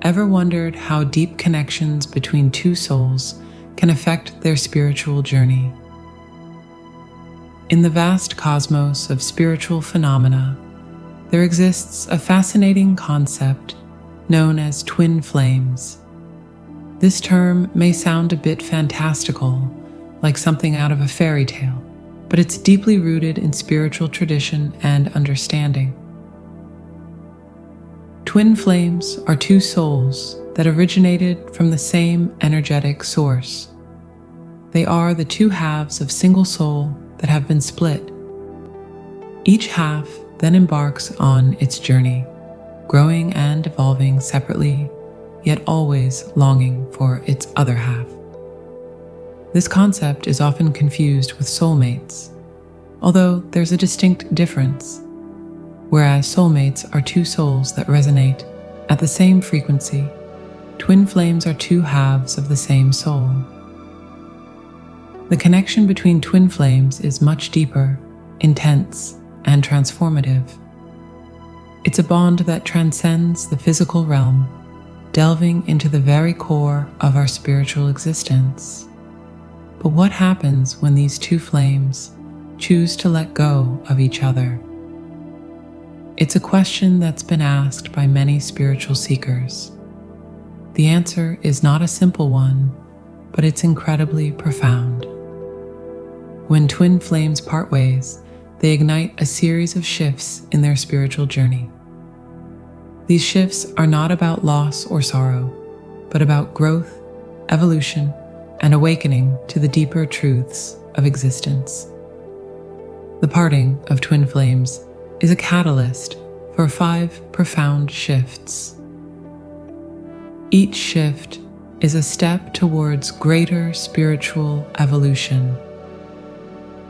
ever wondered how deep connections between two souls can affect their spiritual journey? In the vast cosmos of spiritual phenomena, there exists a fascinating concept known as twin flames. This term may sound a bit fantastical, like something out of a fairy tale, but it's deeply rooted in spiritual tradition and understanding. Twin flames are two souls that originated from the same energetic source. They are the two halves of single soul that have been split. Each half then embarks on its journey, growing and evolving separately, yet always longing for its other half. This concept is often confused with soulmates, although there's a distinct difference. Whereas soulmates are two souls that resonate at the same frequency, twin flames are two halves of the same soul. The connection between twin flames is much deeper, intense, and transformative. It's a bond that transcends the physical realm, delving into the very core of our spiritual existence. But what happens when these two flames choose to let go of each other? It's a question that's been asked by many spiritual seekers. The answer is not a simple one, but it's incredibly profound. When twin flames part ways, they ignite a series of shifts in their spiritual journey. These shifts are not about loss or sorrow, but about growth, evolution, and awakening to the deeper truths of existence. The parting of twin flames is a catalyst for 5 profound shifts. Each shift is a step towards greater spiritual evolution,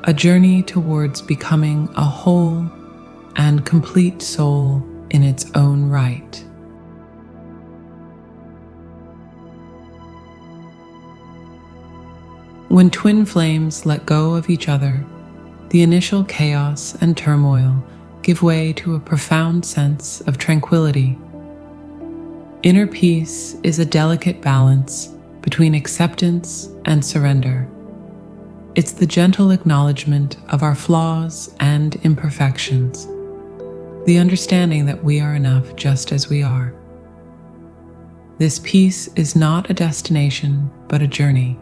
a journey towards becoming a whole and complete soul in its own right. When twin flames let go of each other, the initial chaos and turmoil give way to a profound sense of tranquility. Inner peace is a delicate balance between acceptance and surrender. It's the gentle acknowledgement of our flaws and imperfections, the understanding that we are enough just as we are. This peace is not a destination, but a journey,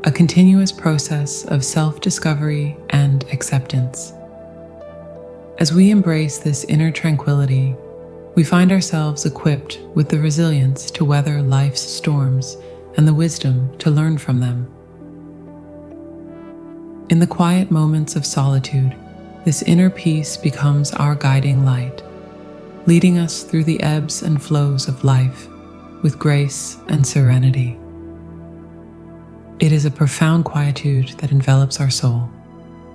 a continuous process of self-discovery and acceptance. As we embrace this inner tranquility, we find ourselves equipped with the resilience to weather life's storms and the wisdom to learn from them. In the quiet moments of solitude, this inner peace becomes our guiding light, leading us through the ebbs and flows of life with grace and serenity. It is a profound quietude that envelops our soul,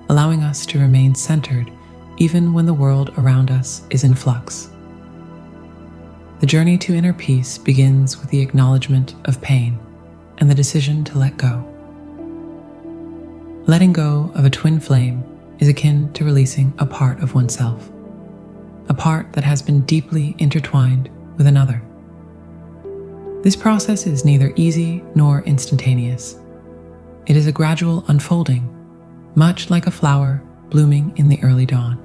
allowing us to remain centered even when the world around us is in flux. The journey to inner peace begins with the acknowledgement of pain and the decision to let go. Letting go of a twin flame is akin to releasing a part of oneself, a part that has been deeply intertwined with another. This process is neither easy nor instantaneous. It is a gradual unfolding, much like a flower blooming in the early dawn.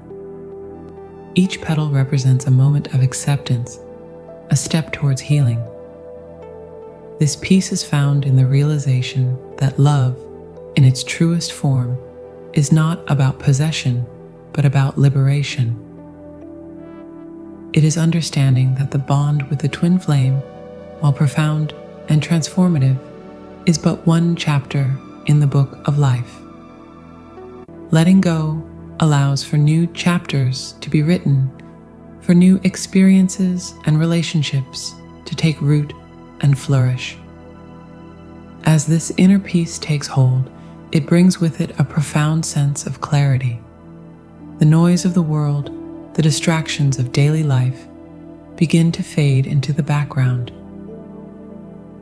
Each petal represents a moment of acceptance, a step towards healing. This peace is found in the realization that love, in its truest form, is not about possession, but about liberation. It is understanding that the bond with the twin flame, while profound and transformative, is but one chapter in the book of life. Letting go allows for new chapters to be written, for new experiences and relationships to take root and flourish. As this inner peace takes hold, it brings with it a profound sense of clarity. The noise of the world, the distractions of daily life, begin to fade into the background.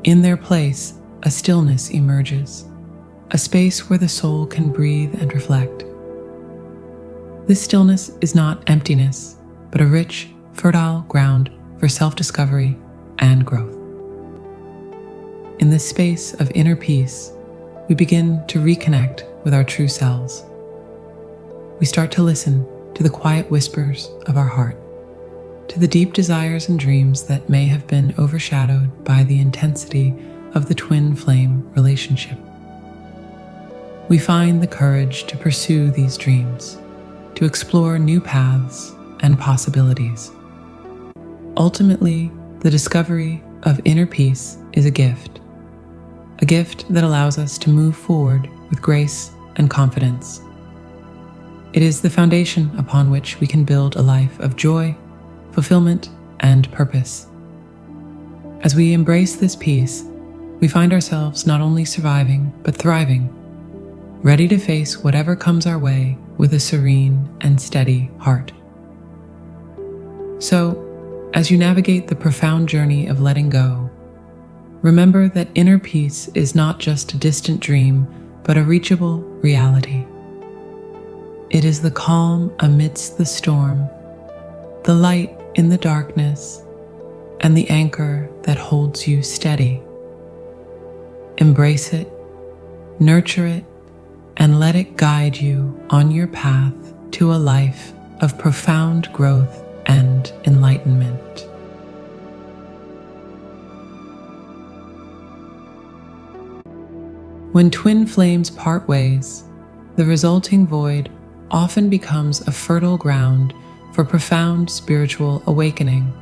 In their place, a stillness emerges, a space where the soul can breathe and reflect. This stillness is not emptiness, but a rich, fertile ground for self-discovery and growth. In this space of inner peace, we begin to reconnect with our true selves. We start to listen to the quiet whispers of our heart, to the deep desires and dreams that may have been overshadowed by the intensity of the twin flame relationship. We find the courage to pursue these dreams, to explore new paths and possibilities. Ultimately, the discovery of inner peace is a gift that allows us to move forward with grace and confidence. It is the foundation upon which we can build a life of joy, fulfillment, and purpose. As we embrace this peace, we find ourselves not only surviving, but thriving, ready to face whatever comes our way with a serene and steady heart. So, as you navigate the profound journey of letting go, remember that inner peace is not just a distant dream, but a reachable reality. It is the calm amidst the storm, the light in the darkness, and the anchor that holds you steady. Embrace it, nurture it, and let it guide you on your path to a life of profound growth and enlightenment. When twin flames part ways, the resulting void often becomes a fertile ground for profound spiritual awakening.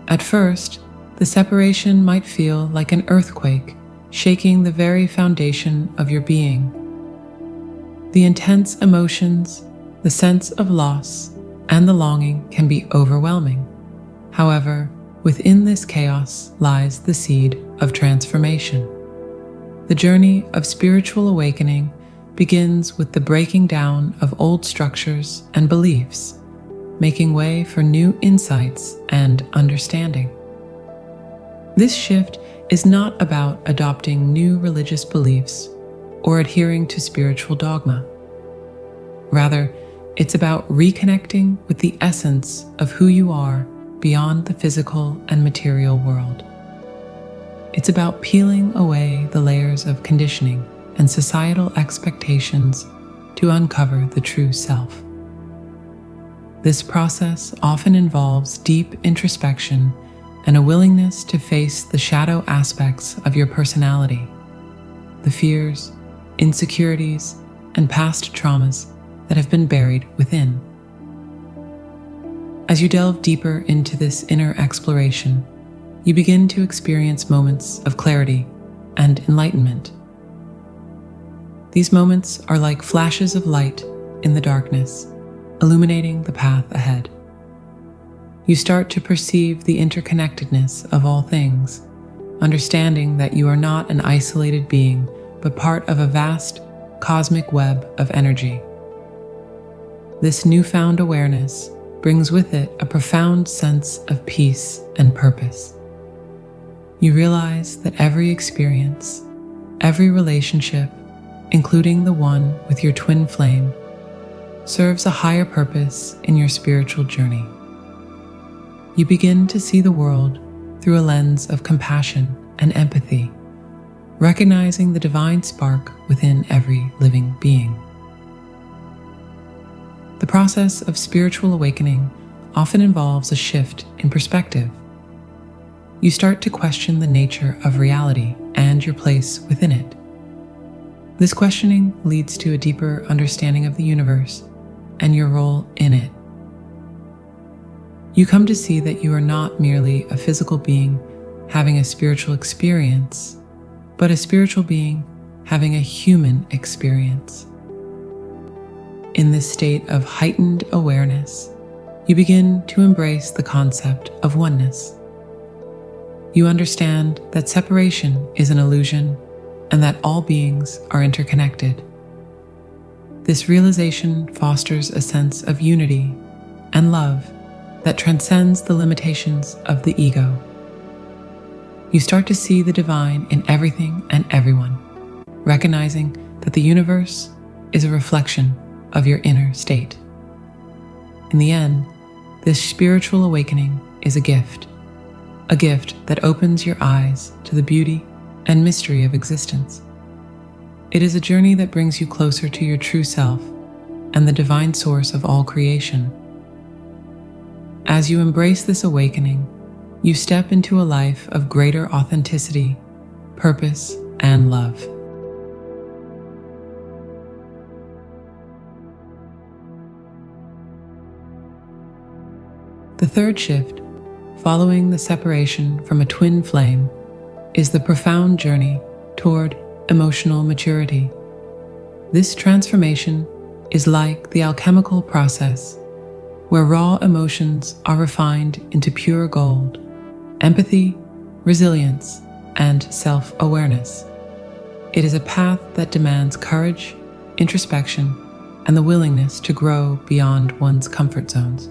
At first, the separation might feel like an earthquake, shaking the very foundation of your being. The intense emotions, the sense of loss, and the longing can be overwhelming. However, within this chaos lies the seed of transformation. The journey of spiritual awakening begins with the breaking down of old structures and beliefs, making way for new insights and understanding. This shift is not about adopting new religious beliefs or adhering to spiritual dogma. Rather, it's about reconnecting with the essence of who you are beyond the physical and material world. It's about peeling away the layers of conditioning and societal expectations to uncover the true self. This process often involves deep introspection and a willingness to face the shadow aspects of your personality, the fears, insecurities, and past traumas that have been buried within. As you delve deeper into this inner exploration, you begin to experience moments of clarity and enlightenment. These moments are like flashes of light in the darkness, illuminating the path ahead. You start to perceive the interconnectedness of all things, understanding that you are not an isolated being, but part of a vast, cosmic web of energy. This newfound awareness brings with it a profound sense of peace and purpose. You realize that every experience, every relationship, including the one with your twin flame, serves a higher purpose in your spiritual journey. You begin to see the world through a lens of compassion and empathy, recognizing the divine spark within every living being. The process of spiritual awakening often involves a shift in perspective. You start to question the nature of reality and your place within it. This questioning leads to a deeper understanding of the universe and your role in it. You come to see that you are not merely a physical being having a spiritual experience, but a spiritual being having a human experience. In this state of heightened awareness, you begin to embrace the concept of oneness. You understand that separation is an illusion and that all beings are interconnected. This realization fosters a sense of unity and love that transcends the limitations of the ego. You start to see the divine in everything and everyone, recognizing that the universe is a reflection of your inner state. In the end, this spiritual awakening is a gift, a gift that opens your eyes to the beauty and mystery of existence. It is a journey that brings you closer to your true self and the divine source of all creation. As you embrace this awakening, you step into a life of greater authenticity, purpose, and love. The third shift, following the separation from a twin flame, is the profound journey toward emotional maturity. This transformation is like the alchemical process, where raw emotions are refined into pure gold: empathy, resilience, and self-awareness. It is a path that demands courage, introspection, and the willingness to grow beyond one's comfort zones.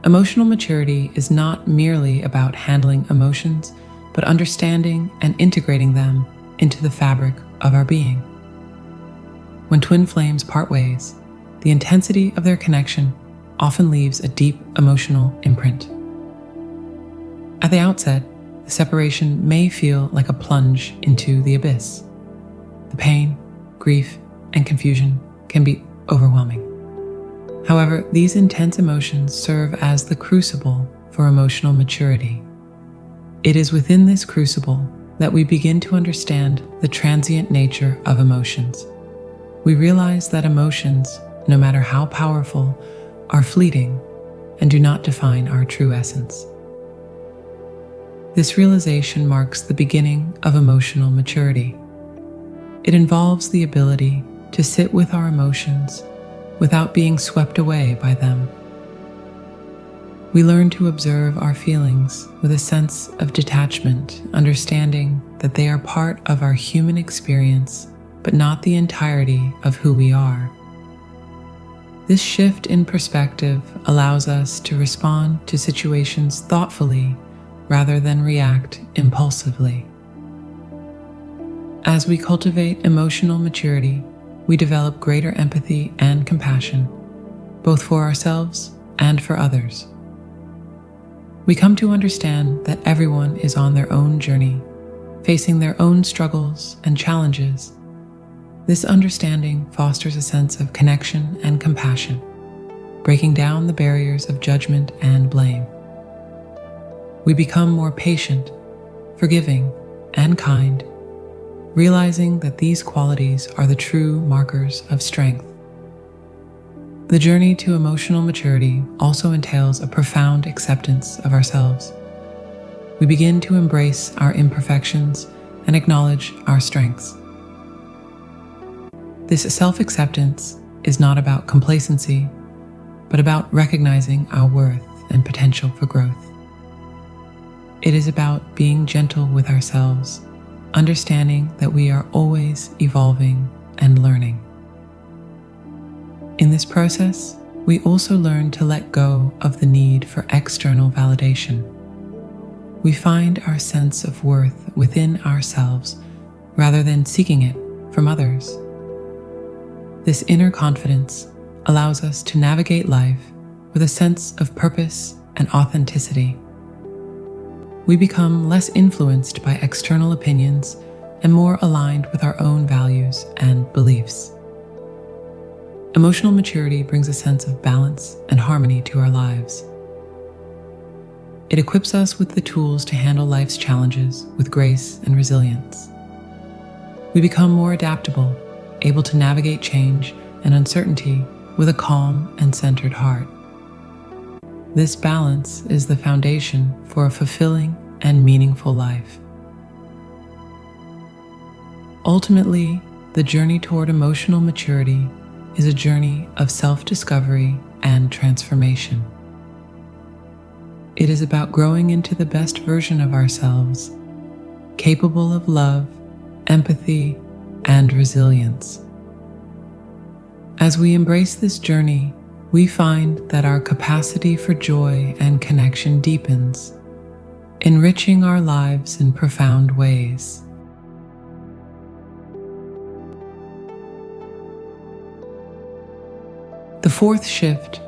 Emotional maturity is not merely about handling emotions, but understanding and integrating them into the fabric of our being. When twin flames part ways, the intensity of their connection often leaves a deep emotional imprint. At the outset, the separation may feel like a plunge into the abyss. The pain, grief, and confusion can be overwhelming. However, these intense emotions serve as the crucible for emotional maturity. It is within this crucible that we begin to understand the transient nature of emotions. We realize that emotions, no matter how powerful, are fleeting and do not define our true essence. This realization marks the beginning of emotional maturity. It involves the ability to sit with our emotions without being swept away by them. We learn to observe our feelings with a sense of detachment, understanding that they are part of our human experience, but not the entirety of who we are. This shift in perspective allows us to respond to situations thoughtfully rather than react impulsively. As we cultivate emotional maturity, we develop greater empathy and compassion, both for ourselves and for others. We come to understand that everyone is on their own journey, facing their own struggles and challenges. This understanding fosters a sense of connection and compassion, breaking down the barriers of judgment and blame. We become more patient, forgiving, and kind, realizing that these qualities are the true markers of strength. The journey to emotional maturity also entails a profound acceptance of ourselves. We begin to embrace our imperfections and acknowledge our strengths. This self-acceptance is not about complacency, but about recognizing our worth and potential for growth. It is about being gentle with ourselves, understanding that we are always evolving and learning. In this process, we also learn to let go of the need for external validation. We find our sense of worth within ourselves rather than seeking it from others. This inner confidence allows us to navigate life with a sense of purpose and authenticity. We become less influenced by external opinions and more aligned with our own values and beliefs. Emotional maturity brings a sense of balance and harmony to our lives. It equips us with the tools to handle life's challenges with grace and resilience. We become more adaptable, able to navigate change and uncertainty with a calm and centered heart. This balance is the foundation for a fulfilling and meaningful life. Ultimately, the journey toward emotional maturity is a journey of self-discovery and transformation. It is about growing into the best version of ourselves, capable of love, empathy, and resilience. As we embrace this journey, we find that our capacity for joy and connection deepens, enriching our lives in profound ways. The fourth shift,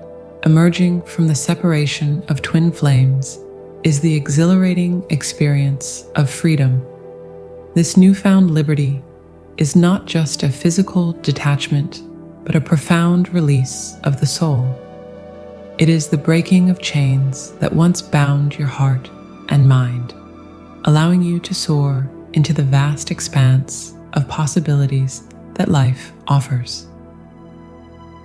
emerging from the separation of twin flames, is the exhilarating experience of freedom. This newfound liberty is not just a physical detachment, but a profound release of the soul. It is the breaking of chains that once bound your heart and mind, allowing you to soar into the vast expanse of possibilities that life offers.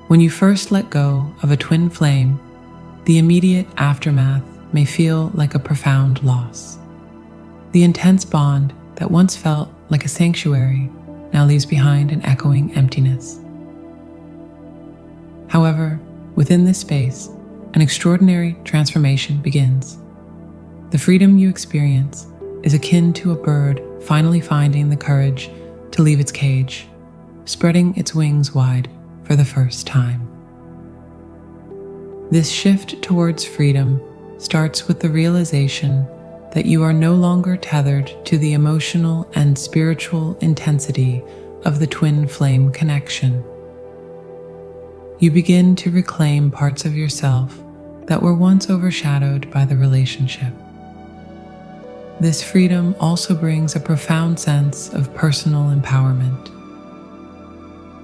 When you first let go of a twin flame, the immediate aftermath may feel like a profound loss. The intense bond that once felt like a sanctuary now leaves behind an echoing emptiness. However, within this space, an extraordinary transformation begins. The freedom you experience is akin to a bird finally finding the courage to leave its cage, spreading its wings wide for the first time. This shift towards freedom starts with the realization that you are no longer tethered to the emotional and spiritual intensity of the twin flame connection. You begin to reclaim parts of yourself that were once overshadowed by the relationship. This freedom also brings a profound sense of personal empowerment.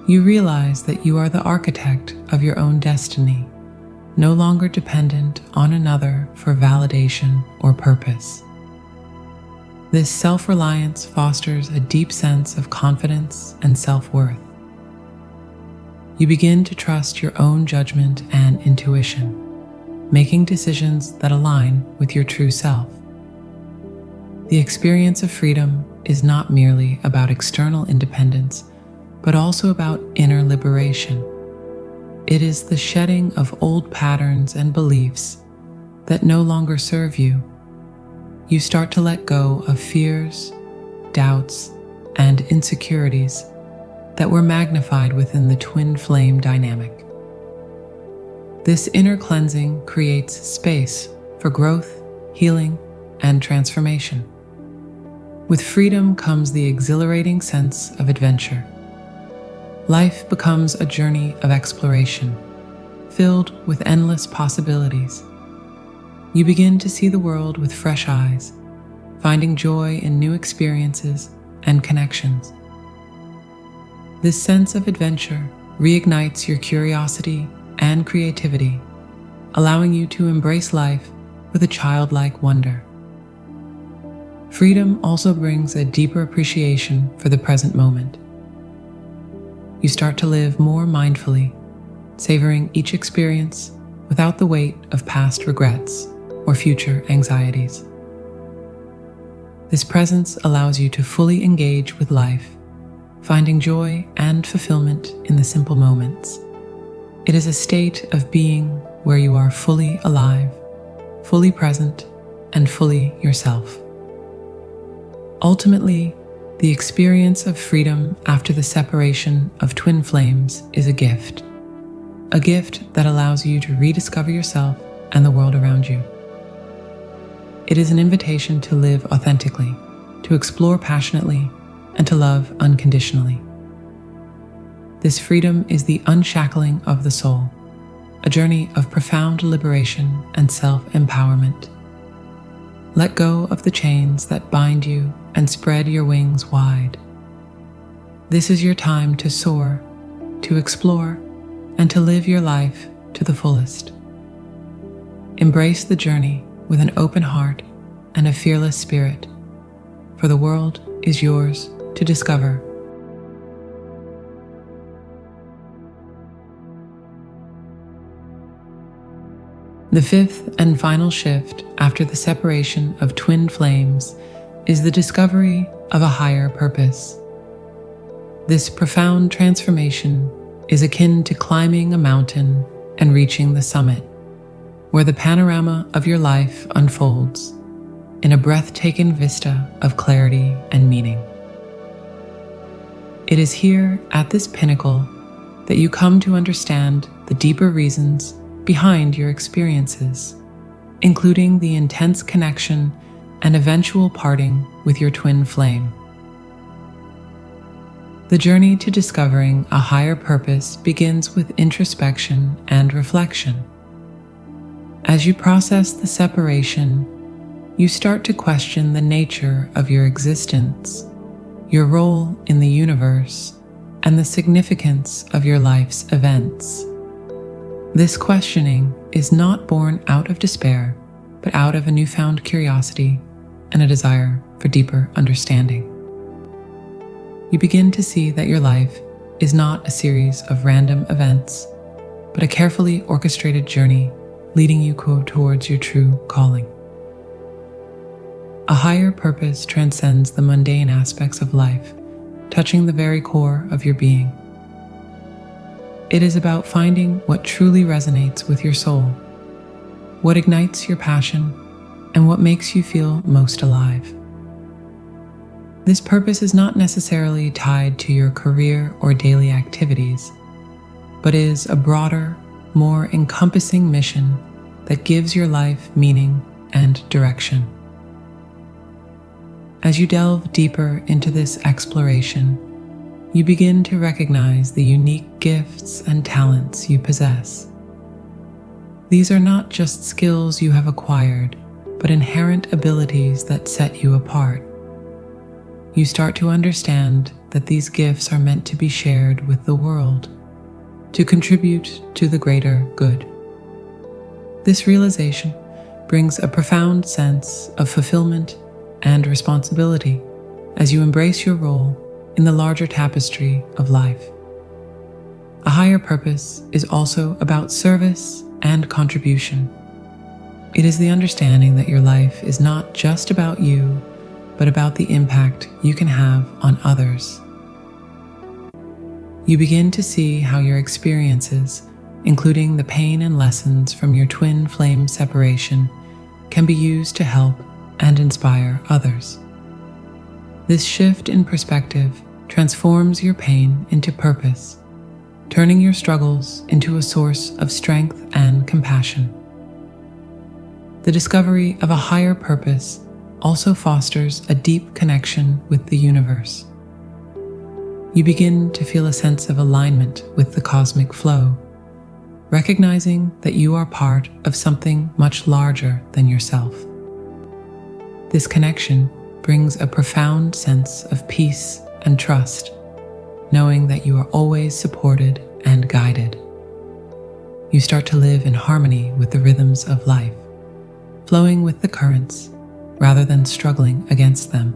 You realize that you are the architect of your own destiny, no longer dependent on another for validation or purpose. This self-reliance fosters a deep sense of confidence and self-worth. You begin to trust your own judgment and intuition, making decisions that align with your true self. The experience of freedom is not merely about external independence, but also about inner liberation. It is the shedding of old patterns and beliefs that no longer serve you. You start to let go of fears, doubts, and insecurities that were magnified within the twin flame dynamic. This inner cleansing creates space for growth, healing, and transformation. With freedom comes the exhilarating sense of adventure. Life becomes a journey of exploration, filled with endless possibilities. You begin to see the world with fresh eyes, finding joy in new experiences and connections. This sense of adventure reignites your curiosity and creativity, allowing you to embrace life with a childlike wonder. Freedom also brings a deeper appreciation for the present moment. You start to live more mindfully, savoring each experience without the weight of past regrets or future anxieties. This presence allows you to fully engage with life, finding joy and fulfillment in the simple moments. It is a state of being where you are fully alive, fully present, and fully yourself. Ultimately, the experience of freedom after the separation of twin flames is a gift that allows you to rediscover yourself and the world around you. It is an invitation to live authentically, to explore passionately, and to love unconditionally. This freedom is the unshackling of the soul, a journey of profound liberation and self-empowerment. Let go of the chains that bind you and spread your wings wide. This is your time to soar, to explore, and to live your life to the fullest. Embrace the journey with an open heart and a fearless spirit, for the world is yours to discover. The fifth and final shift after the separation of twin flames is the discovery of a higher purpose. This profound transformation is akin to climbing a mountain and reaching the summit, where the panorama of your life unfolds in a breathtaking vista of clarity and meaning. It is here, at this pinnacle, that you come to understand the deeper reasons behind your experiences, including the intense connection and eventual parting with your twin flame. The journey to discovering a higher purpose begins with introspection and reflection. As you process the separation, you start to question the nature of your existence, your role in the universe, and the significance of your life's events. This questioning is not born out of despair, but out of a newfound curiosity and a desire for deeper understanding. You begin to see that your life is not a series of random events, but a carefully orchestrated journey leading you towards your true calling. A higher purpose transcends the mundane aspects of life, touching the very core of your being. It is about finding what truly resonates with your soul, what ignites your passion, and what makes you feel most alive. This purpose is not necessarily tied to your career or daily activities, but is a broader, more encompassing mission that gives your life meaning and direction. As you delve deeper into this exploration, you begin to recognize the unique gifts and talents you possess. These are not just skills you have acquired, but inherent abilities that set you apart. You start to understand that these gifts are meant to be shared with the world, to contribute to the greater good. This realization brings a profound sense of fulfillment and responsibility as you embrace your role in the larger tapestry of life. A higher purpose is also about service and contribution. It is the understanding that your life is not just about you, but about the impact you can have on others. You begin to see how your experiences, including the pain and lessons from your twin flame separation, can be used to help and inspire others. This shift in perspective transforms your pain into purpose, turning your struggles into a source of strength and compassion. The discovery of a higher purpose also fosters a deep connection with the universe. You begin to feel a sense of alignment with the cosmic flow, recognizing that you are part of something much larger than yourself. This connection brings a profound sense of peace and trust, knowing that you are always supported and guided. You start to live in harmony with the rhythms of life, flowing with the currents rather than struggling against them.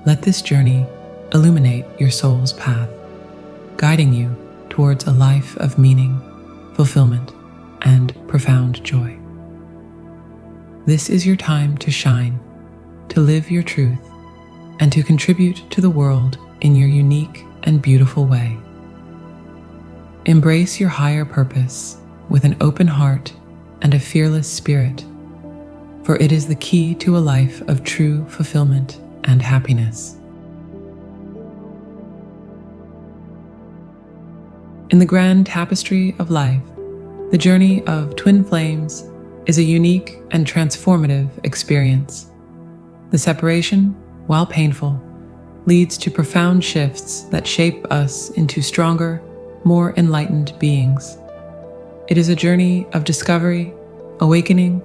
Let this journey illuminate your soul's path, guiding you towards a life of meaning, fulfillment, and profound joy. This is your time to shine, to live your truth, and to contribute to the world in your unique and beautiful way. Embrace your higher purpose with an open heart and a fearless spirit, for it is the key to a life of true fulfillment and happiness. In the grand tapestry of life, the journey of twin flames is a unique and transformative experience. The separation, while painful, leads to profound shifts that shape us into stronger, more enlightened beings. It is a journey of discovery, awakening,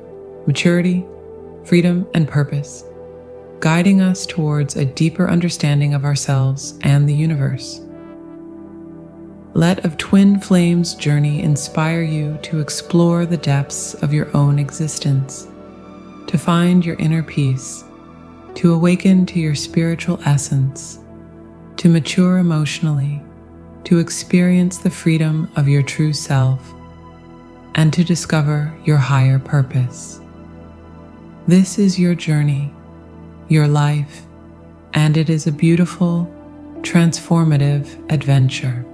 maturity, freedom, and purpose, guiding us towards a deeper understanding of ourselves and the universe. Let a twin flames journey inspire you to explore the depths of your own existence, to find your inner peace, to awaken to your spiritual essence, to mature emotionally, to experience the freedom of your true self, and to discover your higher purpose. This is your journey, your life, and it is a beautiful, transformative adventure.